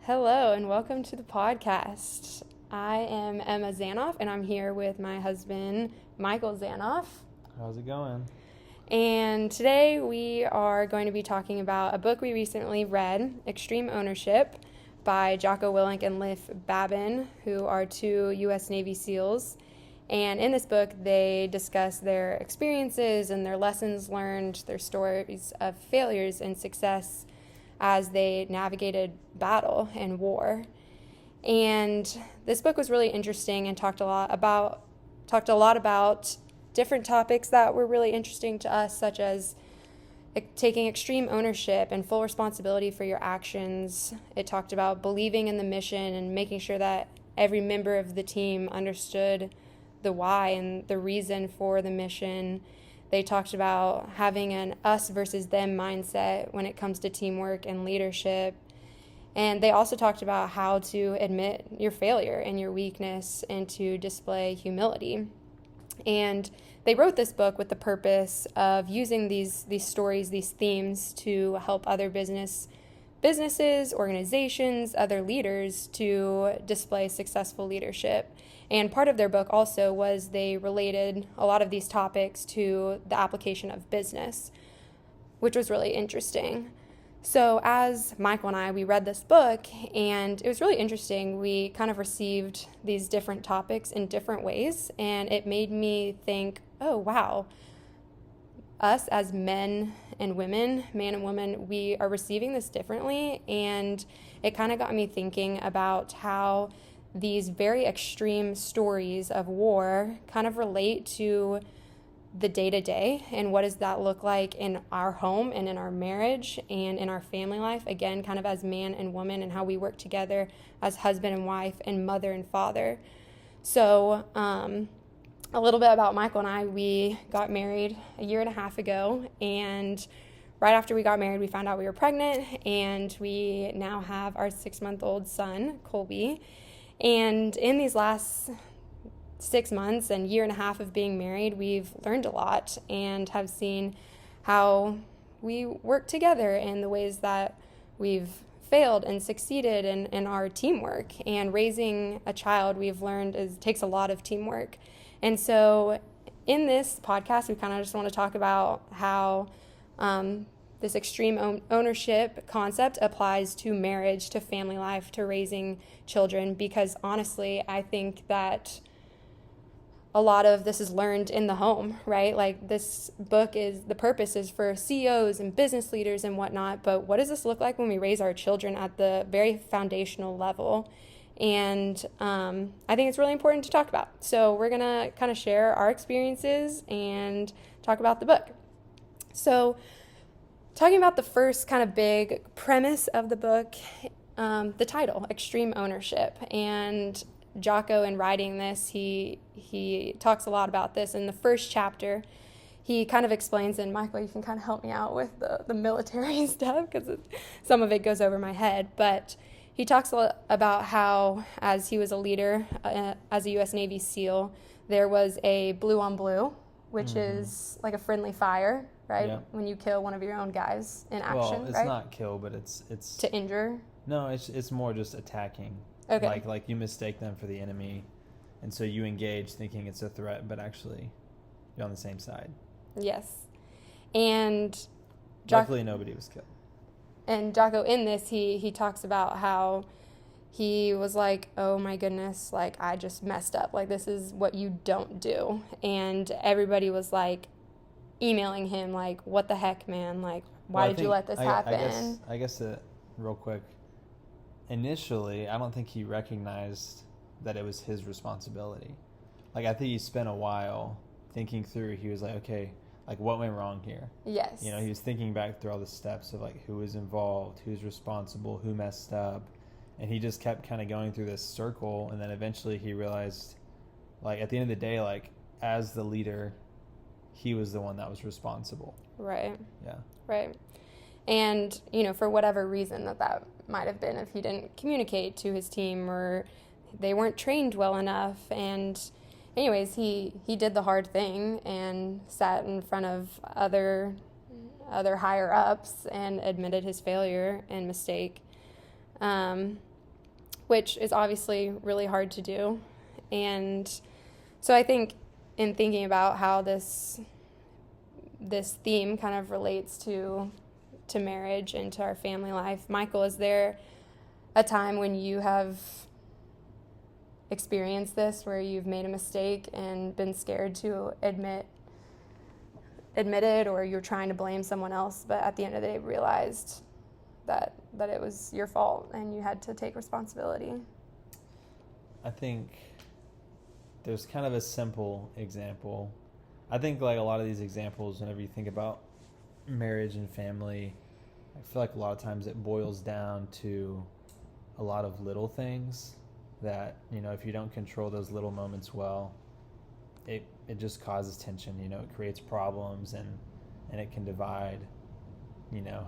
Hello and welcome to the podcast. I am Emma Zanoff and I'm here with my husband, Michael Zanoff. How's it going? And today we are going to be talking about a book we recently read, Extreme Ownership, by Jocko Willink and Leif Babin, who are two U.S. Navy SEALs. And in this book, they discuss their experiences and their lessons learned, their stories of failures and success as they navigated battle and war. And this book was really interesting and talked a lot about different topics that were really interesting to us, such as taking extreme ownership and full responsibility for your actions. It talked about believing in the mission and making sure that every member of the team understood the why and the reason for the mission. They talked about having an us versus them mindset when it comes to teamwork and leadership. And they also talked about how to admit your failure and your weakness and to display humility. And they wrote this book with the purpose of using these stories, these themes to help other businesses, organizations, other leaders to display successful leadership. And part of their book also was they related a lot of these topics to the application of business, which was really interesting. So as Michael and I, we read this book, and it was really interesting. We kind of received these different topics in different ways, and it made me think, oh, wow, us as men and women, man and woman, we are receiving this differently. And it kind of got me thinking about how these very extreme stories of war kind of relate to the day-to-day and what does that look like in our home and in our marriage and in our family life, again, kind of as man and woman, and how we work together as husband and wife and mother and father. So a little bit about Michael and I. We got married a year and a half ago, and right after we got married, we found out we were pregnant, and we now have our 6-month-old son, Colby. And in these last 6 months and year and a half of being married, we've learned a lot and have seen how we work together in the ways that we've failed and succeeded in our teamwork. And raising a child, we've learned, takes a lot of teamwork. And so in this podcast, we kind of just want to talk about how this extreme ownership concept applies to marriage, to family life, to raising children, because honestly, I think that a lot of this is learned in the home, right? Like, this book the purpose is for CEOs and business leaders and whatnot, but what does this look like when we raise our children at the very foundational level? And I think it's really important to talk about. So we're going to kind of share our experiences and talk about the book. So talking about the first kind of big premise of the book, the title, Extreme Ownership. And Jocko, in writing this, he talks a lot about this. In the first chapter, he kind of explains, and Michael, you can kind of help me out with the military stuff because some of it goes over my head. But he talks a lot about how, as he was a leader, as a U.S. Navy SEAL, there was a blue on blue, which is like a friendly fire, right? Yeah. When you kill one of your own guys in action, well, it's right? not kill, but it's to injure. No, it's more just attacking. Okay. Like you mistake them for the enemy, and so you engage thinking it's a threat, but actually you're on the same side. Yes. And luckily nobody was killed. And Jocko, in this, he talks about how he was like, oh my goodness, like, I just messed up. Like, this is what you don't do. And everybody was like emailing him like, what the heck, man? Like, why did you let this happen? I guess real quick, initially, I don't think he recognized that it was his responsibility. Like, I think he spent a while thinking through. He was like, okay, like, what went wrong here? Yes. You know, he was thinking back through all the steps of, like, who was involved, who's responsible, who messed up. And he just kept kind of going through this circle. And then eventually he realized, like, at the end of the day, like, as the leader, he was the one that was responsible. Right. Yeah. Right. And, you know, for whatever reason that might have been, if he didn't communicate to his team or they weren't trained well enough. And anyways, he did the hard thing and sat in front of other higher ups and admitted his failure and mistake. which is obviously really hard to do. And so I think in thinking about how this theme kind of relates to marriage and to our family life, Michael, is there a time when you have experienced this, where you've made a mistake and been scared to admit it, or you're trying to blame someone else, but at the end of the day realized that it was your fault and you had to take responsibility? I think there's kind of a simple example. I think like a lot of these examples, whenever you think about marriage and family, I feel like a lot of times it boils down to a lot of little things that, if you don't control those little moments well, it just causes tension. It creates problems, and it can divide,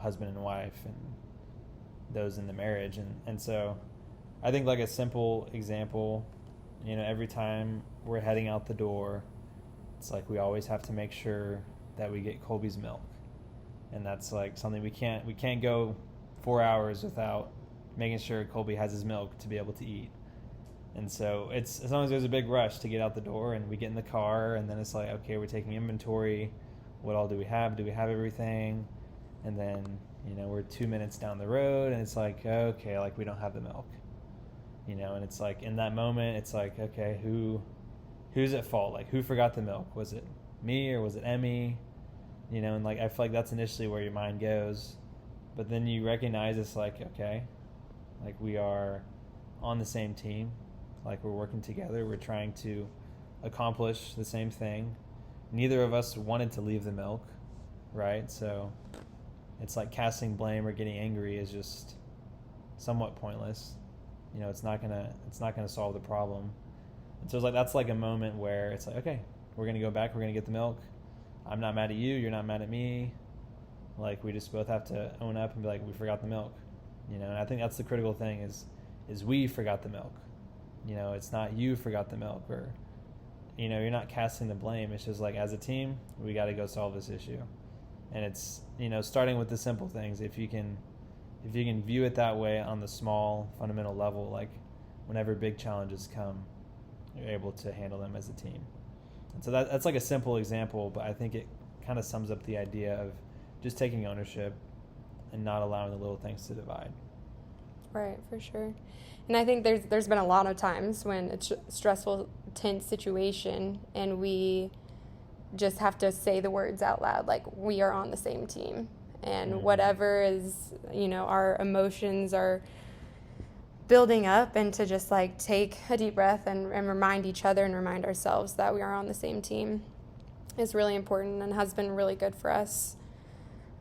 husband and wife and those in the marriage. And so I think like a simple example, every time we're heading out the door, it's like we always have to make sure that we get Colby's milk. And that's like something we can't go 4 hours without making sure Colby has his milk to be able to eat. And so it's, as long as there's a big rush to get out the door and we get in the car, and then it's like, okay, we're taking inventory. What all do we have? Do we have everything? And then, we're 2 minutes down the road and it's like, okay, like we don't have the milk, and it's like in that moment, it's like, okay, who's at fault? Like who forgot the milk? Was it me or was it Emmy? And like, I feel like that's initially where your mind goes, but then you recognize it's like, okay, like we are on the same team. Like we're working together. We're trying to accomplish the same thing. Neither of us wanted to leave the milk, right? So it's like casting blame or getting angry is just somewhat pointless. It's not gonna solve the problem. And so it's like, that's like a moment where it's like, okay, we're gonna go back. We're gonna get the milk. I'm not mad at you. You're not mad at me. Like we just both have to own up and be like, we forgot the milk. And I think that's the critical thing is we forgot the milk. It's not you forgot the milk, or, you're not casting the blame. It's just like, as a team, we got to go solve this issue. And it's, starting with the simple things. If you can view it that way on the small fundamental level, like whenever big challenges come, you're able to handle them as a team. And so that's like a simple example, but I think it kind of sums up the idea of just taking ownership and not allowing the little things to divide. Right, for sure. And I think there's been a lot of times when it's a stressful, tense situation and we just have to say the words out loud, like we are on the same team. And whatever is, our emotions are building up, and to just like take a deep breath and remind each other and remind ourselves that we are on the same team is really important and has been really good for us.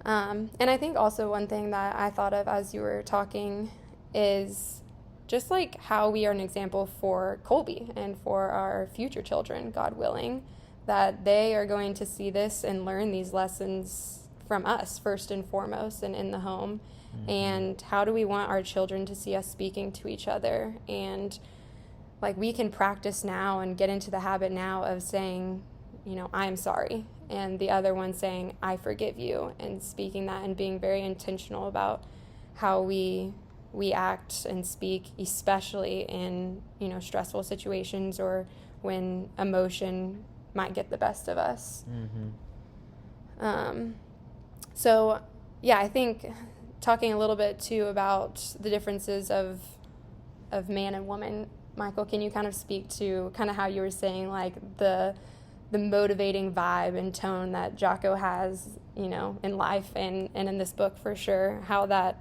And I think also one thing that I thought of as you were talking is just like how we are an example for Colby and for our future children, God willing, that they are going to see this and learn these lessons from us first and foremost and in the home. And how do we want our children to see us speaking to each other? And like we can practice now and get into the habit now of saying, I'm sorry, and the other one saying, I forgive you, and speaking that and being very intentional about how we act and speak, especially in, stressful situations or when emotion might get the best of us. So yeah, I think talking a little bit too about the differences of man and woman, Michael, can you kind of speak to kind of how you were saying like the motivating vibe and tone that Jocko has, in life and in this book for sure, how that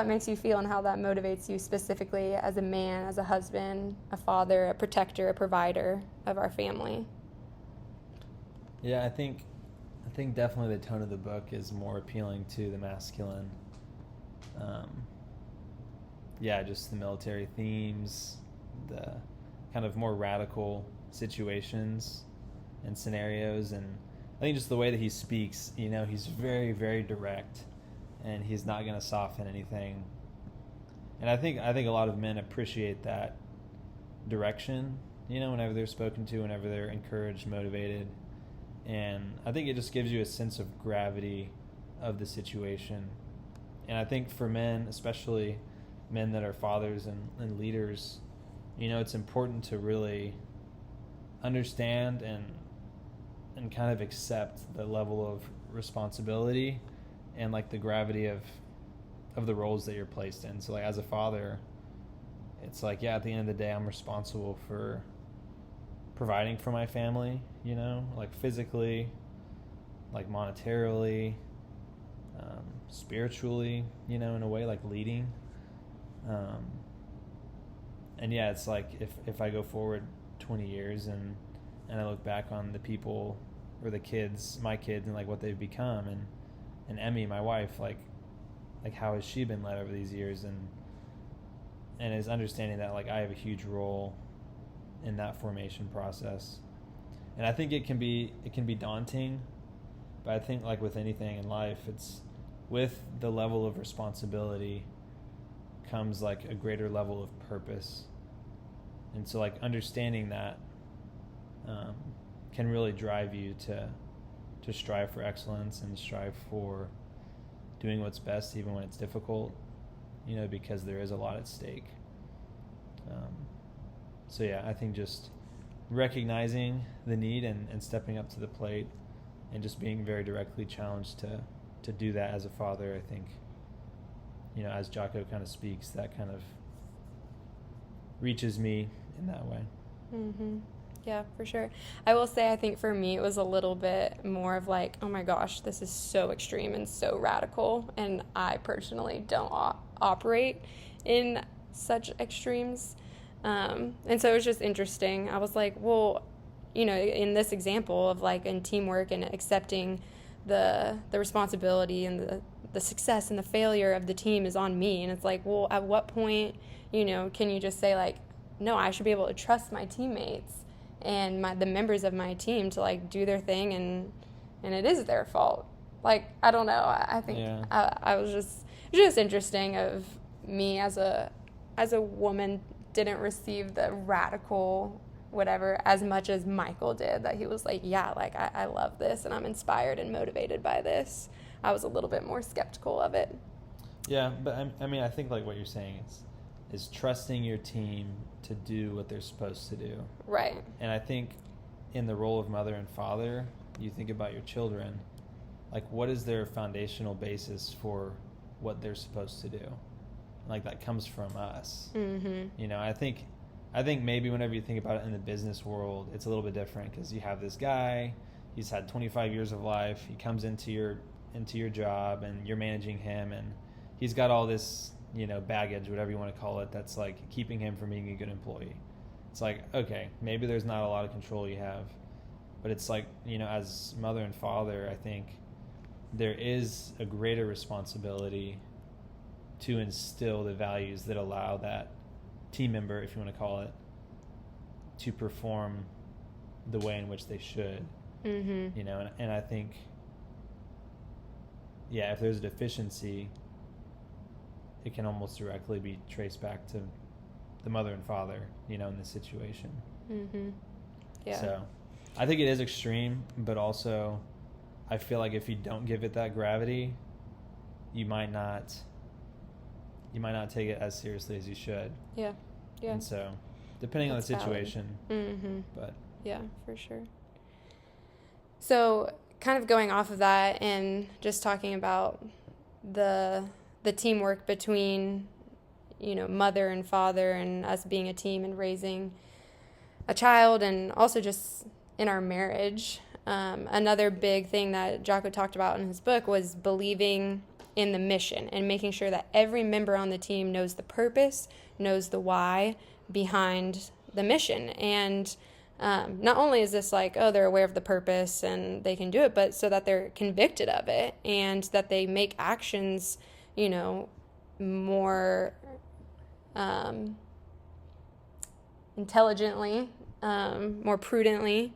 makes you feel and how that motivates you specifically as a man, as a husband, a father, a protector, a provider of our family? Yeah, I think definitely the tone of the book is more appealing to the masculine. Just the military themes, the kind of more radical situations and scenarios, and I think just the way that he speaks, he's very, very direct, and he's not going to soften anything. And I think a lot of men appreciate that direction, whenever they're spoken to, whenever they're encouraged, motivated. And I think it just gives you a sense of gravity of the situation. And I think for men, especially, men that are fathers and leaders, it's important to really understand and kind of accept the level of responsibility and like the gravity of the roles that you're placed in. So like as a father, it's like, yeah, at the end of the day, I'm responsible for providing for my family, like physically, like monetarily, spiritually, in a way, like leading. And yeah, it's like if I go forward 20 years and I look back on the people or the kids, my kids, and like what they've become, and Emmy, my wife, like how has she been led over these years, and is understanding that like I have a huge role in that formation process. And I think it can be daunting, but I think like with anything in life, it's with the level of responsibility comes like a greater level of purpose. And so like understanding that can really drive you to strive for excellence and strive for doing what's best even when it's difficult, because there is a lot at stake. So yeah, I think just recognizing the need and stepping up to the plate and just being very directly challenged to do that as a father, I think, as Jocko kind of speaks, that kind of reaches me in that way. Mm-hmm. Yeah, for sure. I will say, I think for me, it was a little bit more of like, oh my gosh, this is so extreme and so radical, and I personally don't operate in such extremes. And so it was just interesting. I was like, well, in this example of like in teamwork and accepting the responsibility and the success and the failure of the team is on me. And it's like, well, at what point, can you just say like, no, I should be able to trust my teammates and the members of my team to like do their thing, and it is their fault. Like, I don't know. I think I was just interesting of me as a woman didn't receive the radical whatever as much as Michael did, that he was like, yeah, like I love this and I'm inspired and motivated by this. I was a little bit more skeptical of it. Yeah, but I mean, I think like what you're saying is trusting your team to do what they're supposed to do. Right. And I think in the role of mother and father, you think about your children, like what is their foundational basis for what they're supposed to do? Like that comes from us. Mm-hmm. I think maybe whenever you think about it in the business world, it's a little bit different because you have this guy, he's had 25 years of life, he comes into your job and you're managing him, and he's got all this, baggage, whatever you want to call it, that's like keeping him from being a good employee. It's like, okay, maybe there's not a lot of control you have, but it's like, as mother and father, I think there is a greater responsibility to instill the values that allow that team member, if you want to call it, to perform the way in which they should. Mm-hmm. And I think, yeah, if there's a deficiency, it can almost directly be traced back to the mother and father, in this situation. Mm-hmm. Yeah. So I think it is extreme, but also I feel like if you don't give it that gravity, you might not take it as seriously as you should. Yeah. Yeah. And so, depending on the situation. Mm-hmm. But yeah, for sure. So, kind of going off of that and just talking about the teamwork between, mother and father and us being a team and raising a child, and also just in our marriage. Another big thing that Jocko talked about in his book was believing in the mission and making sure that every member on the team knows the purpose, knows the why behind the mission. And not only is this like, oh, they're aware of the purpose and they can do it, but so that they're convicted of it and that they make actions, more intelligently, more prudently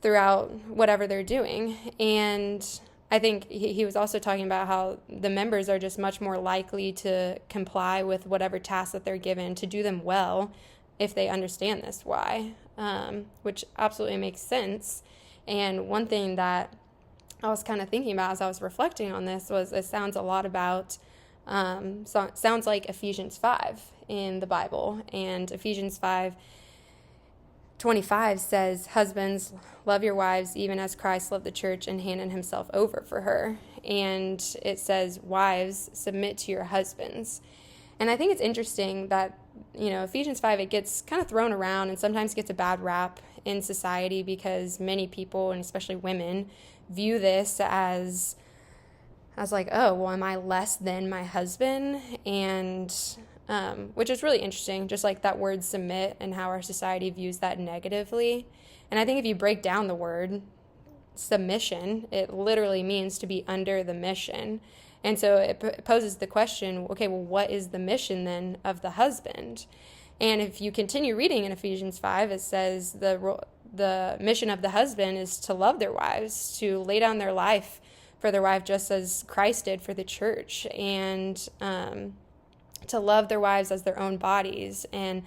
throughout whatever they're doing. And I think he was also talking about how the members are just much more likely to comply with whatever tasks that they're given, to do them well if they understand this why, which absolutely makes sense. And one thing that I was kind of thinking about as I was reflecting on this was it sounds a lot about So it sounds like Ephesians 5 in the Bible. And Ephesians 5:25 says, "Husbands, love your wives even as Christ loved the church and handed himself over for her." And it says, "Wives, submit to your husbands." And I think it's interesting that, Ephesians 5, it gets kind of thrown around and sometimes gets a bad rap in society because many people, and especially women, view this as like, oh, well, am I less than my husband? And which is really interesting, just like that word submit and how our society views that negatively. And I think if you break down the word submission, it literally means to be under the mission. And so it poses the question, okay, well, what is the mission then of the husband? And if you continue reading in Ephesians 5, it says the mission of the husband is to love their wives, to lay down their life for their wife just as Christ did for the church, and to love their wives as their own bodies. And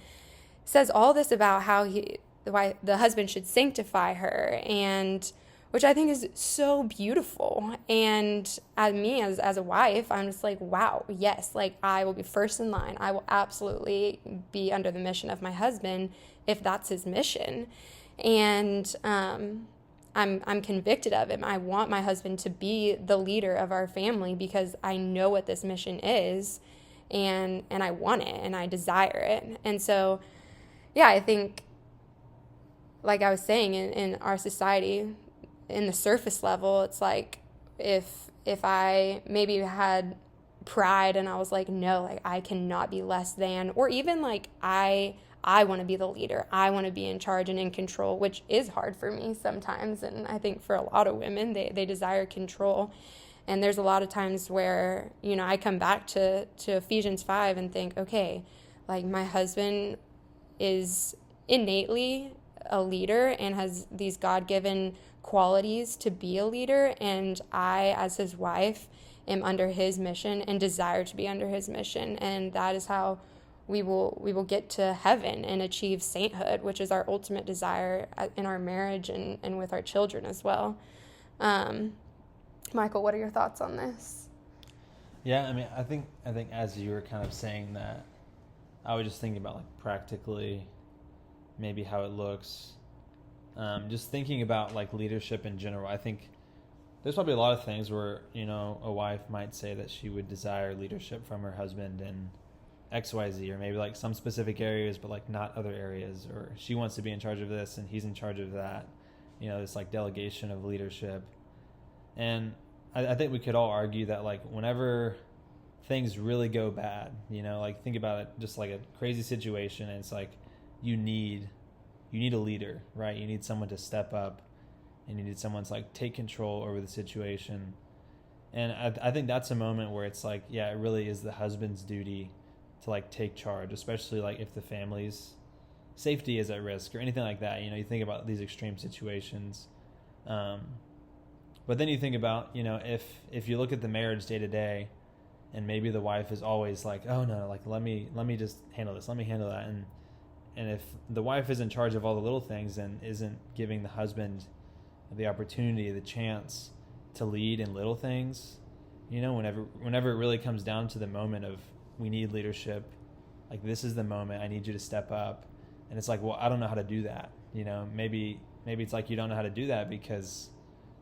says all this about how the husband should sanctify her, and which I think is so beautiful. And as a wife, I'm just like, wow, yes, like I will be first in line. I will absolutely be under the mission of my husband if that's his mission. And I'm convicted of it. I want my husband to be the leader of our family because I know what this mission is, and I want it and I desire it. And so, yeah, I think, like I was saying, in our society, in the surface level, it's like if I maybe had pride and I was like, no, like I cannot be less than, or even like I want to be the leader. I want to be in charge and in control, which is hard for me sometimes. And I think for a lot of women, they desire control. And there's a lot of times where, I come back to Ephesians 5 and think, okay, like my husband is innately a leader and has these God-given qualities to be a leader, and I, as his wife, am under his mission and desire to be under his mission. And that is how we will get to heaven and achieve sainthood, which is our ultimate desire in our marriage and with our children as well. Michael, what are your thoughts on this? Yeah, I mean, I think as you were kind of saying that, I was just thinking about like practically maybe how it looks. Just thinking about like leadership in general, I think there's probably a lot of things where, a wife might say that she would desire leadership from her husband in XYZ, or maybe like some specific areas, but like not other areas, or she wants to be in charge of this and he's in charge of that, this like delegation of leadership. And I think we could all argue that like whenever things really go bad, like think about it, just like a crazy situation, and it's like you need a leader, right? You need someone to step up, and you need someone to like take control over the situation. And I think that's a moment where it's like, yeah, it really is the husband's duty to like take charge, especially like if the family's safety is at risk or anything like that. You think about these extreme situations. But then you think about, if you look at the marriage day to day, and maybe the wife is always like, oh no, like let me just handle this, let me handle that. And if the wife is in charge of all the little things and isn't giving the husband the opportunity, the chance to lead in little things, whenever it really comes down to the moment of we need leadership, like this is the moment, I need you to step up. And it's like, well, I don't know how to do that. Maybe it's like you don't know how to do that because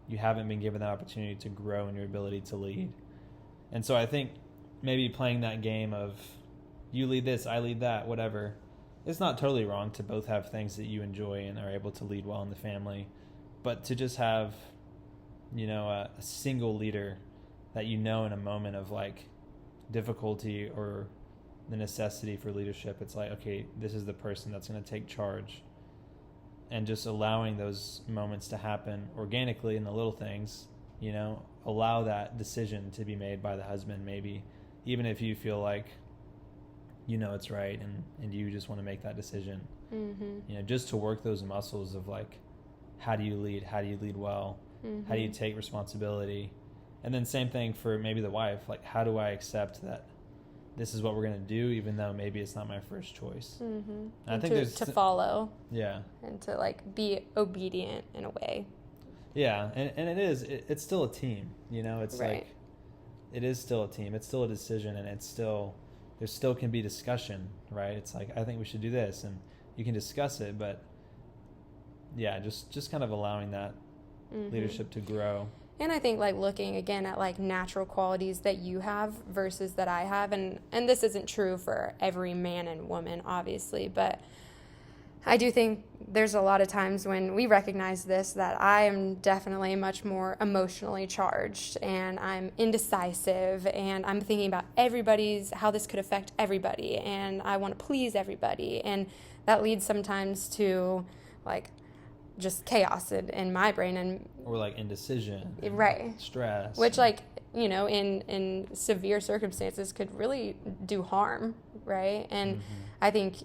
you haven't been given that opportunity to grow in your ability to lead. And so I think maybe playing that game of you lead this, I lead that, whatever, it's not totally wrong to both have things that you enjoy and are able to lead well in the family, but to just have, a single leader that in a moment of like difficulty or the necessity for leadership, it's like, okay, this is the person that's going to take charge. And just allowing those moments to happen organically in the little things, allow that decision to be made by the husband, maybe, even if you feel like, it's right and you just want to make that decision. Mm-hmm. Just to work those muscles of like, how do you lead well? Mm-hmm. How do you take responsibility? And then same thing for maybe the wife, like, how do I accept that this is what we're going to do, even though maybe it's not my first choice. Mm-hmm. I think to follow. Yeah. And to like be obedient in a way. Yeah. And it's still a team, it's right. Like, it is still a team. It's still a decision, and there still can be discussion, right? It's like, I think we should do this, and you can discuss it, but yeah, just kind of allowing that leadership to grow. And I think like looking again at like natural qualities that you have versus that I have, and this isn't true for every man and woman, obviously, but I do think there's a lot of times when we recognize this, that I am definitely much more emotionally charged, and I'm indecisive, and I'm thinking about how this could affect everybody, and I want to please everybody, and that leads sometimes to like just chaos in my brain, or like indecision, right? Stress, which like, you know, in severe circumstances could really do harm, right? And I think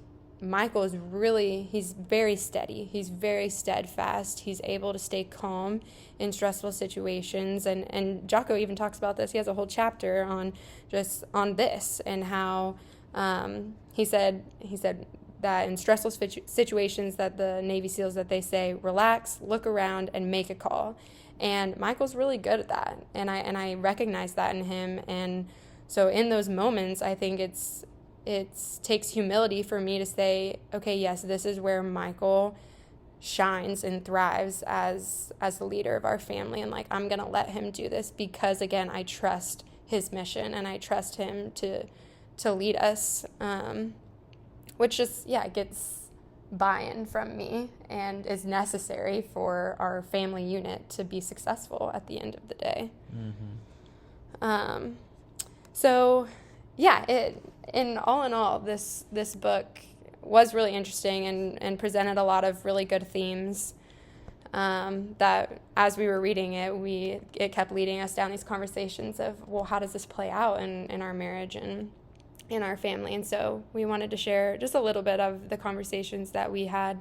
Michael he's very steady. He's very steadfast. He's able to stay calm in stressful situations. And Jocko even talks about this. He has a whole chapter on this, and how he said that in stressful situations that the Navy SEALs, that they say, relax, look around, and make a call. And Michael's really good at that. And I recognize that in him. And so in those moments, I think it takes humility for me to say, okay, yes, this is where Michael shines and thrives as the leader of our family, and like, I'm gonna let him do this because, again, I trust his mission, and I trust him to lead us, which just gets buy-in from me and is necessary for our family unit to be successful at the end of the day. So in all, this book was really interesting and presented a lot of really good themes, that as we were reading it kept leading us down these conversations of, well, how does this play out in our marriage and in our family? And so we wanted to share just a little bit of the conversations that we had,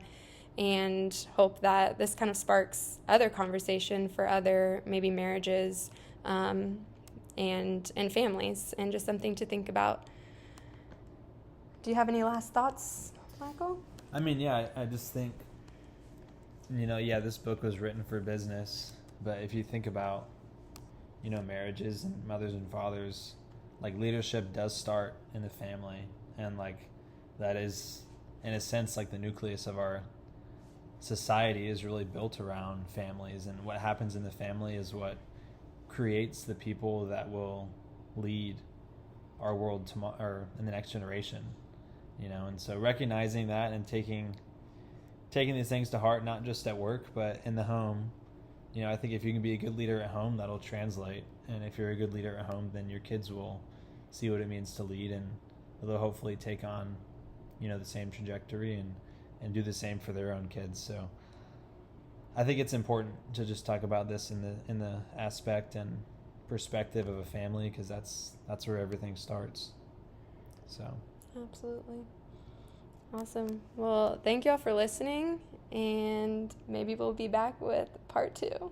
and hope that this kind of sparks other conversation for other maybe marriages and families, and just something to think about. Do you have any last thoughts, Michael? I mean, I just think, this book was written for business, but if you think about, marriages and mothers and fathers, like, leadership does start in the family, and like, that is, in a sense, like the nucleus of our society is really built around families, and what happens in the family is what creates the people that will lead our world tomorrow, or in the next generation, and so recognizing that and taking these things to heart, not just at work but in the home. I think if you can be a good leader at home, that'll translate, and if you're a good leader at home, then your kids will see what it means to lead, and they'll hopefully take on the same trajectory and do the same for their own kids. So I think it's important to just talk about this in the aspect and perspective of a family, because that's where everything starts. So absolutely. Awesome. Well, thank you all for listening, and maybe we'll be back with part 2.